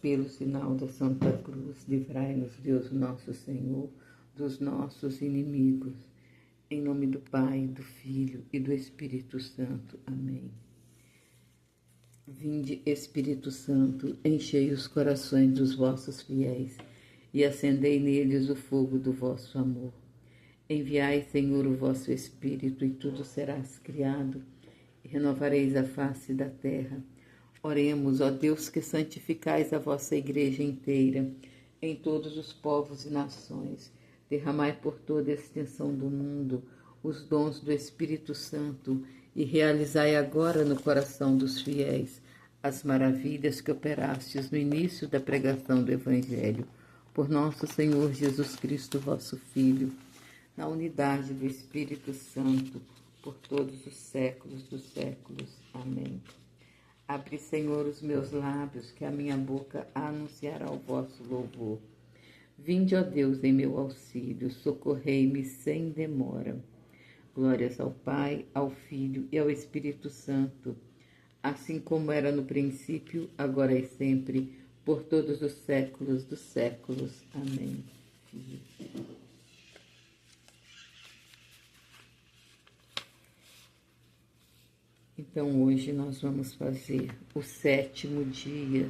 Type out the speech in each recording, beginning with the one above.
pelo sinal da Santa Cruz, livrai-nos, Deus nosso Senhor, dos nossos inimigos. Em nome do Pai, do Filho e do Espírito Santo. Amém. Vinde, Espírito Santo, enchei os corações dos vossos fiéis e acendei neles o fogo do vosso amor. Enviai, Senhor, o vosso Espírito, e tudo serás criado, e renovareis a face da terra. Oremos, ó Deus, que santificais a vossa Igreja inteira, em todos os povos e nações. Derramai por toda a extensão do mundo os dons do Espírito Santo e realizai agora no coração dos fiéis as maravilhas que operastes no início da pregação do Evangelho. Por nosso Senhor Jesus Cristo, vosso Filho, na unidade do Espírito Santo, por todos os séculos dos séculos. Amém. Abre, Senhor, os meus lábios, que a minha boca anunciará o vosso louvor. Vinde, ó Deus, em meu auxílio, socorrei-me sem demora. Glórias ao Pai, ao Filho e ao Espírito Santo, assim como era no princípio, agora e sempre, por todos os séculos dos séculos. Amém. Então, hoje nós vamos fazer o sétimo dia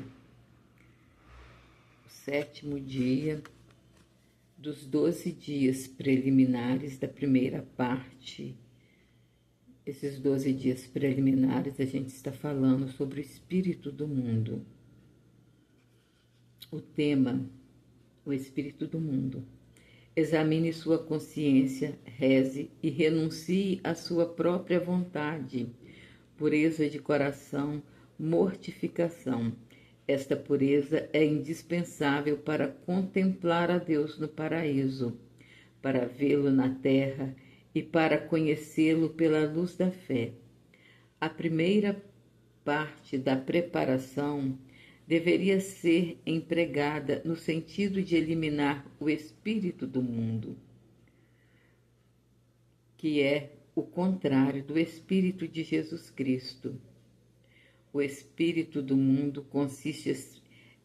dos 12 dias preliminares da primeira parte. Esses 12 dias preliminares a gente está falando sobre o espírito do mundo. O tema, o espírito do mundo. Examine sua consciência, reze e renuncie à sua própria vontade. Pureza de coração, mortificação. Esta pureza é indispensável para contemplar a Deus no paraíso, para vê-lo na terra e para conhecê-lo pela luz da fé. A primeira parte da preparação deveria ser empregada no sentido de eliminar o espírito do mundo, que é o contrário do espírito de Jesus Cristo. O espírito do mundo consiste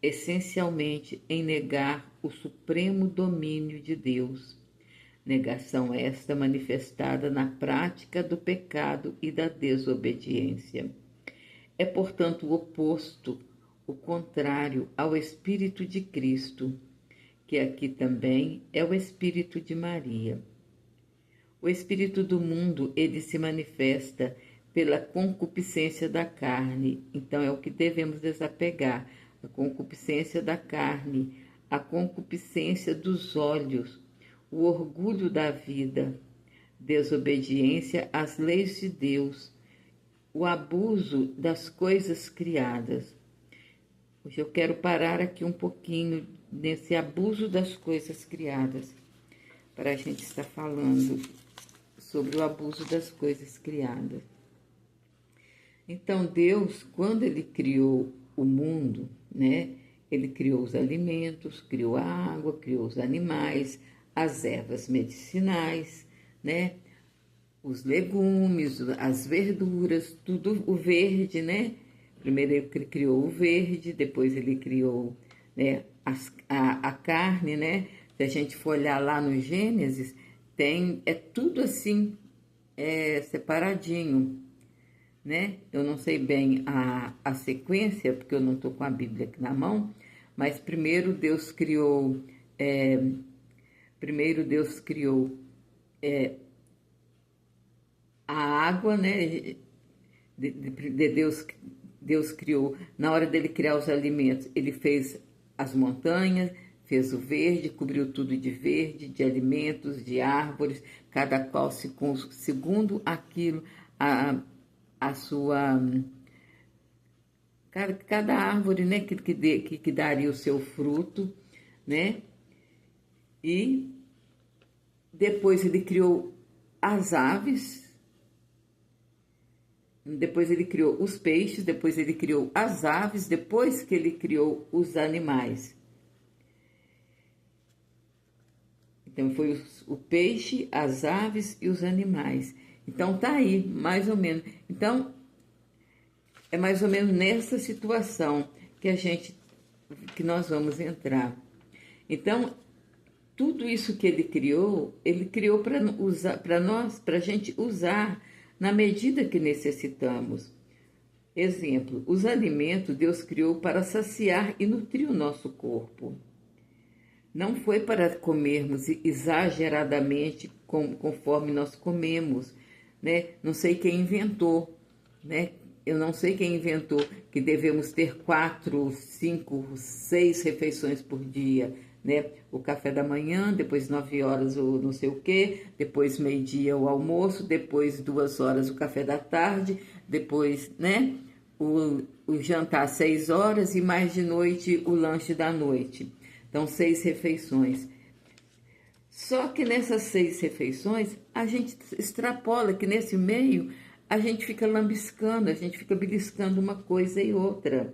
essencialmente em negar o supremo domínio de Deus. Negação esta manifestada na prática do pecado e da desobediência. É, portanto, o oposto, o contrário ao espírito de Cristo, que aqui também é o espírito de Maria. O espírito do mundo, ele se manifesta pela concupiscência da carne. Então é o que devemos desapegar, a concupiscência da carne, a concupiscência dos olhos, o orgulho da vida, desobediência às leis de Deus, o abuso das coisas criadas. Hoje eu quero parar aqui um pouquinho nesse abuso das coisas criadas, para a gente estar falando sobre o abuso das coisas criadas. Então, Deus, quando Ele criou o mundo, né? Ele criou os alimentos, criou a água, criou os animais, as ervas medicinais, né? Os legumes, as verduras, tudo o verde, né? Primeiro Ele criou o verde, depois Ele criou, né, a carne, né? Se a gente for olhar lá no Gênesis, é tudo assim, separadinho, né? Eu não sei bem a sequência, porque eu não estou com a Bíblia aqui na mão, mas primeiro Deus criou a água, né? Deus criou, na hora dele criar os alimentos, ele fez as montanhas, fez o verde, cobriu tudo de verde, de alimentos, de árvores, cada qual segundo aquilo, a sua... Cada árvore, né, que daria o seu fruto, né? E depois ele criou as aves, depois ele criou os peixes, depois ele criou as aves, depois que ele criou os animais. Então foi o peixe, as aves e os animais. Então tá aí, mais ou menos. Então é mais ou menos nessa situação que a gente que nós vamos entrar. Então, tudo isso que ele criou para usar, para nós, para a gente usar na medida que necessitamos. Exemplo, os alimentos Deus criou para saciar e nutrir o nosso corpo. Não foi para comermos exageradamente conforme nós comemos, né? Não sei quem inventou, né? Eu não sei quem inventou que devemos ter 4, 5, 6 refeições por dia, né? O café da manhã, depois 9 horas o não sei o quê, depois meio-dia o almoço, depois 2 horas o café da tarde, depois, né? O jantar às 6 horas e mais de noite o lanche da noite. Então, 6 refeições. Só que nessas 6 refeições, a gente extrapola que nesse meio a gente fica lambiscando, a gente fica beliscando uma coisa e outra.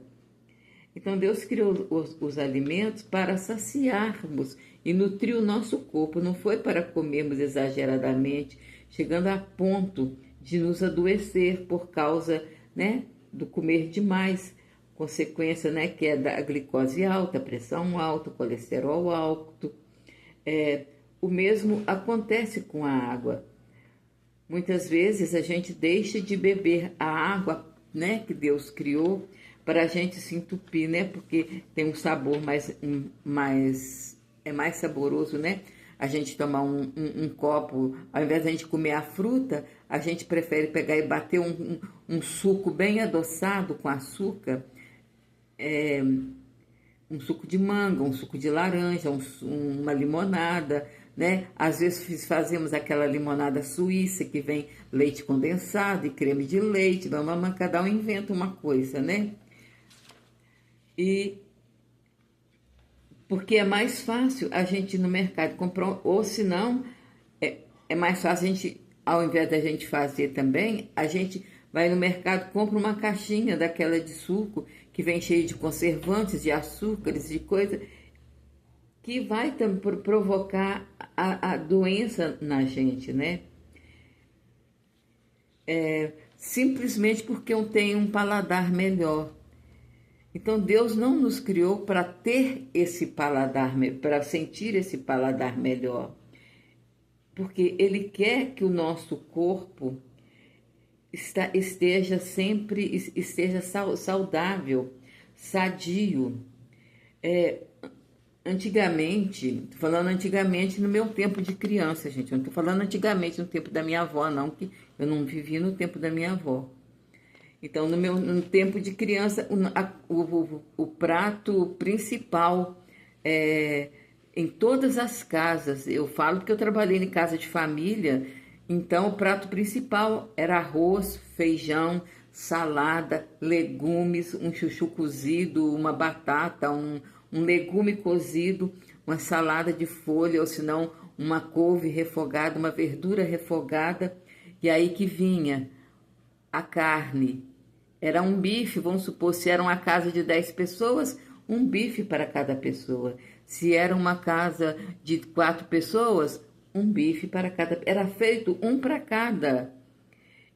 Então, Deus criou os alimentos para saciarmos e nutrir o nosso corpo. Não foi para comermos exageradamente, chegando a ponto de nos adoecer por causa, né, do comer demais. Consequência, né, que é da glicose alta, pressão alta, colesterol alto. O mesmo acontece com a água. Muitas vezes a gente deixa de beber a água, né, que Deus criou para a gente se entupir, né, porque tem um sabor é mais saboroso, né? A gente tomar um copo, ao invés de a gente comer a fruta, a gente prefere pegar e bater um suco bem adoçado com açúcar, um suco de manga, um suco de laranja, uma limonada, né? Às vezes fazemos aquela limonada suíça que vem leite condensado e creme de leite, cada um inventa uma coisa, né? E porque é mais fácil a gente ir no mercado comprar, ou se não, é mais fácil a gente, ao invés da gente fazer também, a gente vai no mercado, compra uma caixinha daquela de suco, que vem cheio de conservantes, de açúcares, de coisa, que vai provocar a doença na gente, né? Simplesmente porque eu tenho um paladar melhor. Então, Deus não nos criou para ter esse paladar, para sentir esse paladar melhor. Porque Ele quer que o nosso corpo esteja saudável, sadio. Antigamente, tô falando antigamente no meu tempo de criança, gente. Eu não tô falando antigamente no tempo da minha avó, não, que eu não vivi no tempo da minha avó. Então, no tempo de criança, o prato principal em todas as casas, eu falo porque eu trabalhei em casa de família, então o prato principal era arroz, feijão, salada, legumes, um chuchu cozido, uma batata, um legume cozido, uma salada de folha, ou senão uma couve refogada, uma verdura refogada, e aí que vinha a carne. Era um bife, vamos supor, se era uma casa de 10 pessoas, um bife para cada pessoa. Se era uma casa de 4 pessoas, um bife para cada. Era feito um para cada.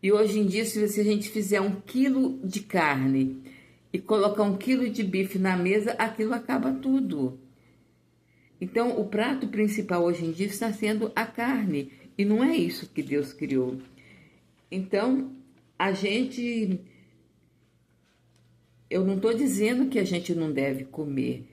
E hoje em dia, se a gente fizer 1 quilo de carne e colocar 1 quilo de bife na mesa, aquilo acaba tudo. Então, o prato principal hoje em dia está sendo a carne. E não é isso que Deus criou. Então, eu não estou dizendo que a gente não deve comer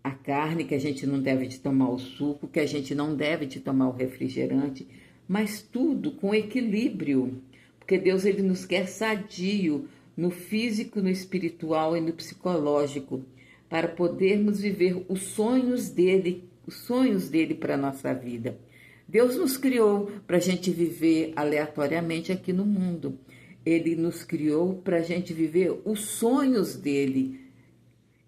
a carne, que a gente não deve de tomar o suco, que a gente não deve de tomar o refrigerante, mas tudo com equilíbrio, porque Deus ele nos quer sadio no físico, no espiritual e no psicológico, para podermos viver os sonhos dele para a nossa vida. Deus nos criou para a gente viver aleatoriamente aqui no mundo. Ele nos criou para a gente viver os sonhos dele.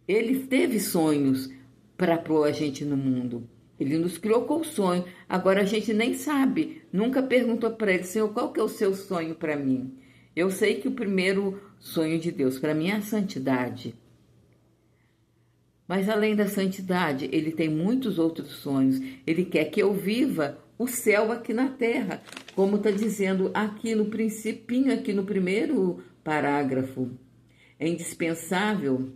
Ele teve sonhos para pôr a gente no mundo. Ele nos criou com o sonho. Agora a gente nem sabe. Nunca perguntou para ele, Senhor, qual que é o seu sonho para mim? Eu sei que o primeiro sonho de Deus para mim é a santidade. Mas além da santidade, ele tem muitos outros sonhos. Ele quer que eu viva o céu aqui na terra, como está dizendo aqui no principinho, aqui no primeiro parágrafo. É indispensável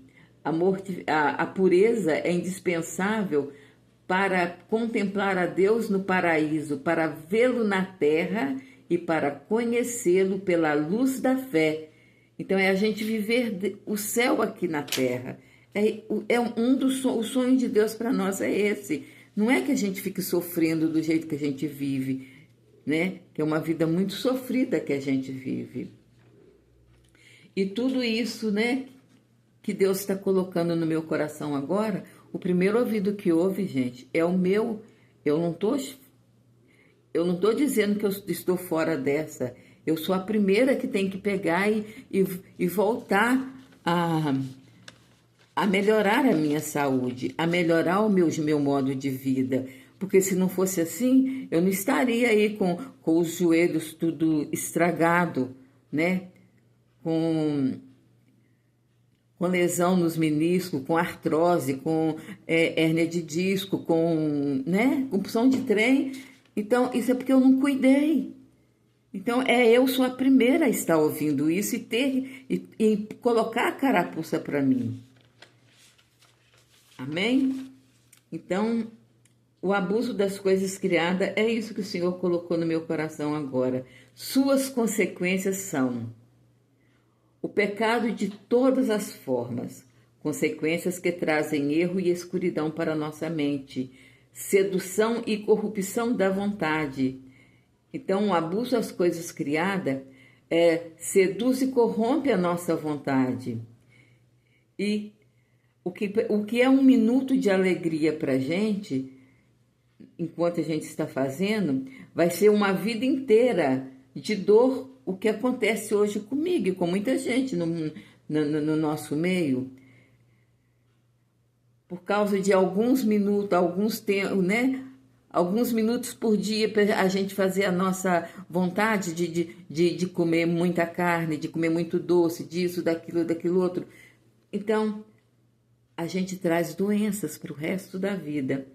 A pureza é indispensável para contemplar a Deus no paraíso, para vê-lo na terra e para conhecê-lo pela luz da fé. Então é a gente viver o céu aqui na terra. O sonho de Deus para nós é esse. Não é que a gente fique sofrendo do jeito que a gente vive, né? Que é uma vida muito sofrida que a gente vive. E tudo isso, né, que Deus está colocando no meu coração agora, o primeiro ouvido que ouve, gente, é o meu. Eu não tô dizendo que eu estou fora dessa. Eu sou a primeira que tem que pegar e voltar a melhorar a minha saúde, a melhorar o meu modo de vida. Porque se não fosse assim, eu não estaria aí com os joelhos tudo estragado, né? Com lesão nos meniscos, com artrose, com hérnia de disco, né? Com punção de trem. Então, isso é porque eu não cuidei. Então, eu sou a primeira a estar ouvindo isso e colocar a carapuça para mim. Amém? Então, o abuso das coisas criadas é isso que o Senhor colocou no meu coração agora. Suas consequências são o pecado de todas as formas, consequências que trazem erro e escuridão para a nossa mente, sedução e corrupção da vontade. Então, o abuso das coisas criadas seduz e corrompe a nossa vontade. E o que é um minuto de alegria para a gente, enquanto a gente está fazendo, vai ser uma vida inteira de dor, o que acontece hoje comigo e com muita gente no nosso meio. Por causa de alguns minutos, né? Alguns minutos por dia para a gente fazer a nossa vontade de comer muita carne, de comer muito doce, disso, daquilo outro. Então, a gente traz doenças para o resto da vida.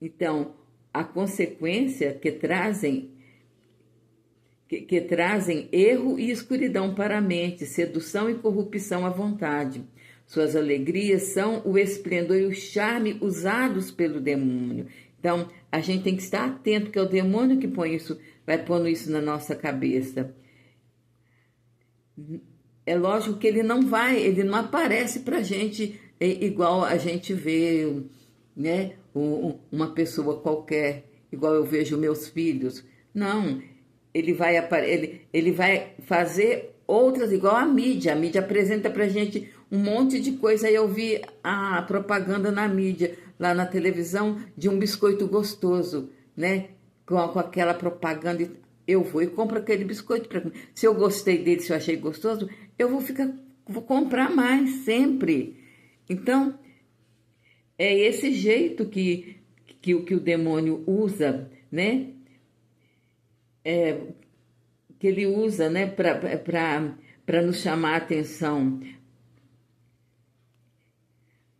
Então, a consequência que trazem erro e escuridão para a mente, sedução e corrupção à vontade. Suas alegrias são o esplendor e o charme usados pelo demônio. Então, a gente tem que estar atento, que é o demônio que vai pondo isso na nossa cabeça. É lógico que ele não aparece para a gente igual a gente vê, né, uma pessoa qualquer, igual eu vejo meus filhos. Não, ele vai fazer outras, igual a mídia. A mídia apresenta para a gente um monte de coisa. Aí eu vi a propaganda na mídia, lá na televisão, de um biscoito gostoso, né, com aquela propaganda. Eu vou e compro aquele biscoito para mim. Se eu gostei dele, se eu achei gostoso, eu vou comprar mais sempre. Então, é esse jeito que o demônio usa, né? Que ele usa, né, para nos chamar a atenção,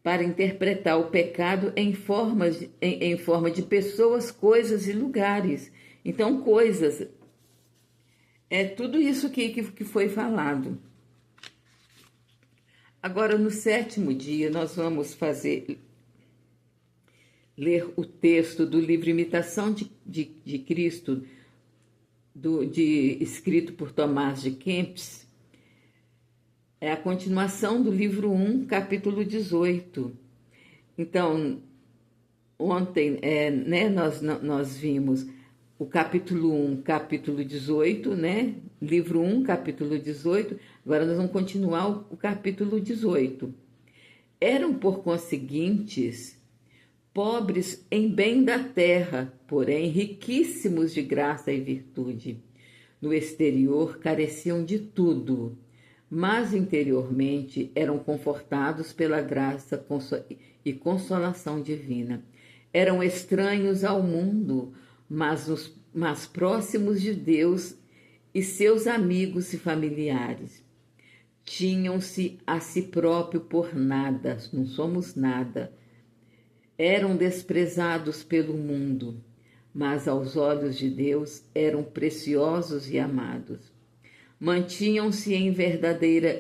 para interpretar o pecado em forma de pessoas, coisas e lugares. Então, coisas, é tudo isso que foi falado. Agora, no 7º dia, nós vamos ler o texto do livro Imitação de Cristo, escrito por Tomás de Kempis. É a continuação do livro 1, capítulo 18. Então, ontem, né, nós vimos o capítulo 1, capítulo 18, né? Livro 1, capítulo 18. Agora nós vamos continuar o capítulo 18. Eram, por conseguintes, pobres em bem da terra, porém riquíssimos de graça e virtude. No exterior careciam de tudo, mas interiormente eram confortados pela graça e consolação divina. Eram estranhos ao mundo, mas próximos de Deus e seus amigos e familiares. Tinham-se a si próprio por nada, não somos nada. Eram desprezados pelo mundo, mas aos olhos de Deus eram preciosos e amados. Mantinham-se em verdadeira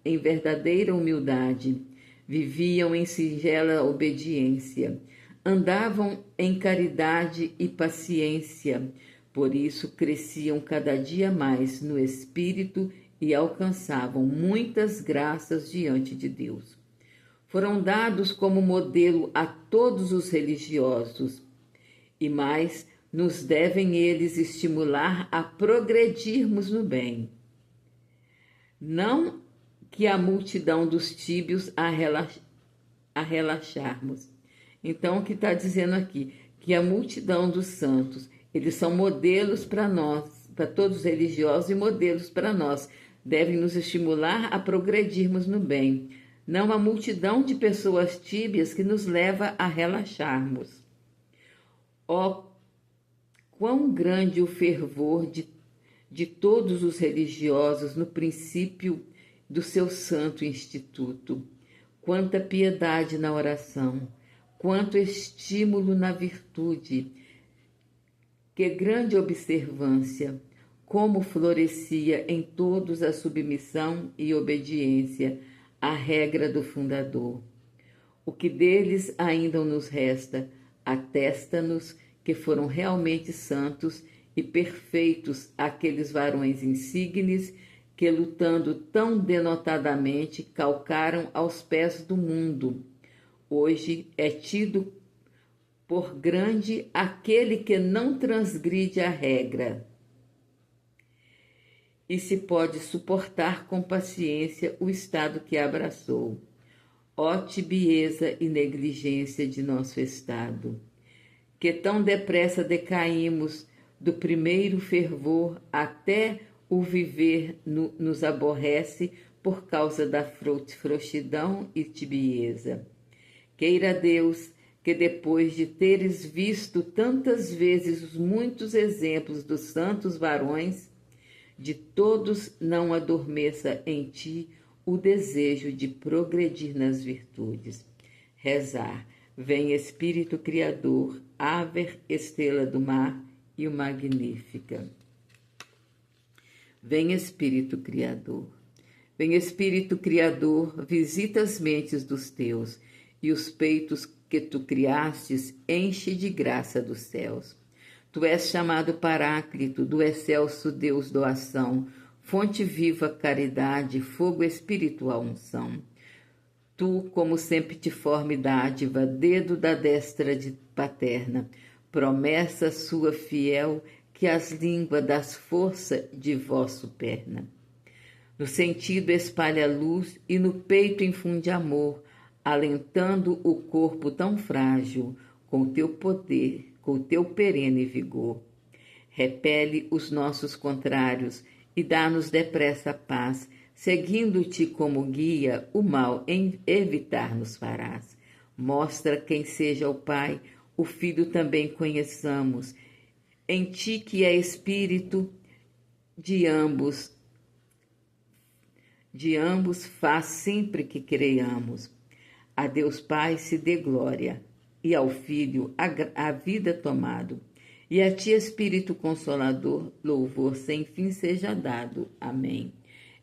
em verdadeira humildade, viviam em singela obediência, andavam em caridade e paciência, por isso cresciam cada dia mais no Espírito e alcançavam muitas graças diante de Deus. Foram dados como modelo a todos os religiosos, e mais nos devem eles estimular a progredirmos no bem. Não que a multidão dos tíbios a relaxarmos. Então, o que está dizendo aqui? Que a multidão dos santos, eles são modelos para nós, para todos os religiosos e modelos para nós. Devem nos estimular a progredirmos no bem. Não a multidão de pessoas tíbias que nos leva a relaxarmos. Ó, quão grande o fervor de todos os religiosos no princípio do seu santo instituto. Quanta piedade na oração, quanto estímulo na virtude, que grande observância, como florescia em todos a submissão e obediência à regra do fundador. O que deles ainda nos resta atesta-nos que foram realmente santos e perfeitos aqueles varões insignes que, lutando tão denotadamente, calcaram aos pés do mundo. Hoje é tido por grande aquele que não transgride a regra e se pode suportar com paciência o estado que abraçou. Ó tibieza e negligência de nosso estado, que tão depressa decaímos do primeiro fervor até o viver nos aborrece por causa da frouxidão e tibieza. Queira Deus que depois de teres visto tantas vezes os muitos exemplos dos santos varões, de todos não adormeça em ti o desejo de progredir nas virtudes. Rezar. Vem Espírito Criador, Ave Estrela do Mar e o Magnífica. Vem Espírito Criador. Vem Espírito Criador, visita as mentes dos teus e os peitos que tu criastes enche de graça dos céus. Tu és chamado Paráclito, do excelso Deus doação, fonte viva caridade, fogo espiritual unção. Tu, como sempitiforme dádiva, dedo da destra de paterna, promessa sua fiel, que as línguas das força de vosso perna. No sentido espalha luz e no peito infunde amor, alentando o corpo tão frágil, com teu poder, com teu perene vigor. Repele os nossos contrários e dá-nos depressa paz, seguindo-te como guia, o mal em evitar nos farás. Mostra quem seja o Pai, o Filho também conheçamos, em ti que é Espírito de ambos faz sempre que creiamos. A Deus Pai se dê glória, e ao Filho a vida tomado, e a ti, Espírito Consolador, louvor sem fim seja dado. Amém.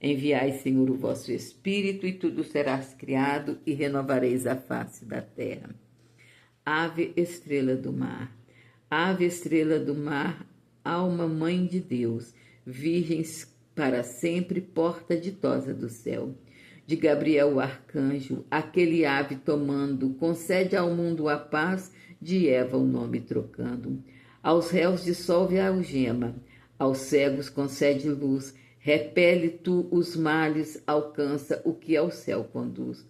Enviai, Senhor, o vosso Espírito, e tudo serás criado, e renovareis a face da terra. Ave Estrela do Mar. Ave Estrela do Mar, alma mãe de Deus, virgens para sempre, porta ditosa do céu. De Gabriel o arcanjo, aquele ave tomando, concede ao mundo a paz, de Eva o nome trocando. Aos réus dissolve a algema, aos cegos concede luz, repele tu os males, alcança o que ao céu conduz.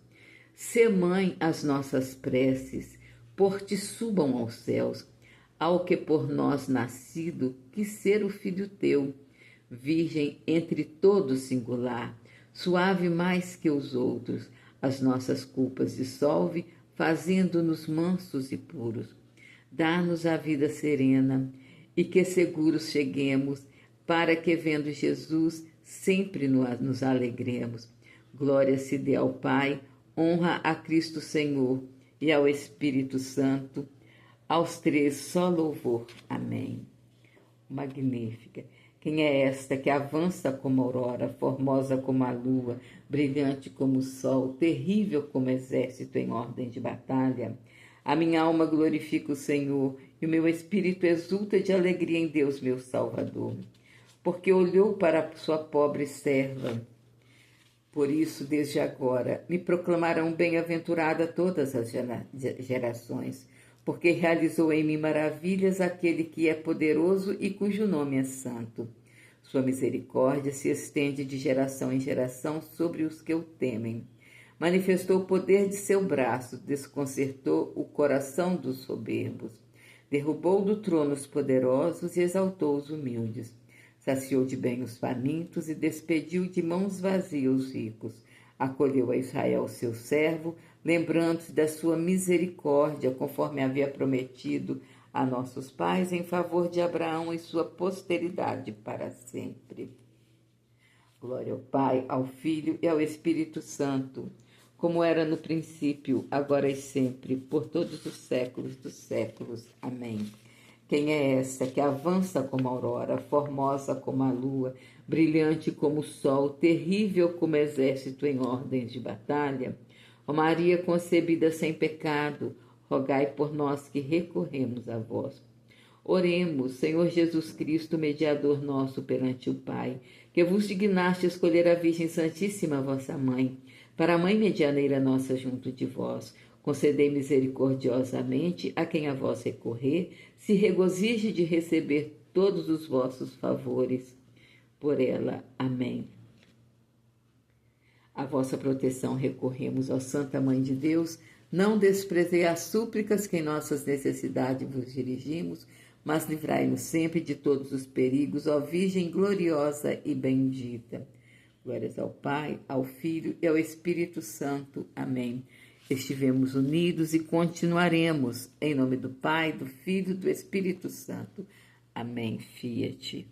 Sê mãe as nossas preces, por ti subam aos céus, ao que por nós nascido, quis ser o filho teu, virgem entre todos singular, suave mais que os outros, as nossas culpas dissolve, fazendo-nos mansos e puros. Dá-nos a vida serena, e que seguros cheguemos, para que, vendo Jesus, sempre nos alegremos. Glória se dê ao Pai, honra a Cristo Senhor, e ao Espírito Santo, aos três só louvor. Amém. Magnífica. Quem é esta que avança como a aurora, formosa como a lua, brilhante como o sol, terrível como exército em ordem de batalha? A minha alma glorifica o Senhor e o meu espírito exulta de alegria em Deus, meu Salvador, porque olhou para a sua pobre serva. Por isso, desde agora, me proclamarão bem-aventurada todas as gerações, porque realizou em mim maravilhas aquele que é poderoso e cujo nome é santo. Sua misericórdia se estende de geração em geração sobre os que o temem. Manifestou o poder de seu braço, desconcertou o coração dos soberbos. Derrubou do trono os poderosos e exaltou os humildes. Saciou de bem os famintos e despediu de mãos vazias os ricos. Acolheu a Israel, seu servo, lembrando-se da sua misericórdia, conforme havia prometido a nossos pais, em favor de Abraão e sua posteridade para sempre. Glória ao Pai, ao Filho e ao Espírito Santo, como era no princípio, agora e sempre, por todos os séculos dos séculos. Amém. Quem é essa que avança como a aurora, formosa como a lua, brilhante como o sol, terrível como exército em ordens de batalha? Ó Maria concebida sem pecado, rogai por nós que recorremos a vós. Oremos, Senhor Jesus Cristo, mediador nosso perante o Pai, que vos dignaste escolher a Virgem Santíssima, vossa Mãe, para a Mãe medianeira nossa junto de vós. Concedei misericordiosamente a quem a vós recorrer, se regozije de receber todos os vossos favores. Por ela. Amém. A vossa proteção recorremos, ó Santa Mãe de Deus. Não desprezei as súplicas que em nossas necessidades vos dirigimos, mas livrai-nos sempre de todos os perigos, ó Virgem gloriosa e bendita. Glórias ao Pai, ao Filho e ao Espírito Santo. Amém. Estivemos unidos e continuaremos. Em nome do Pai, do Filho e do Espírito Santo. Amém. Fiat.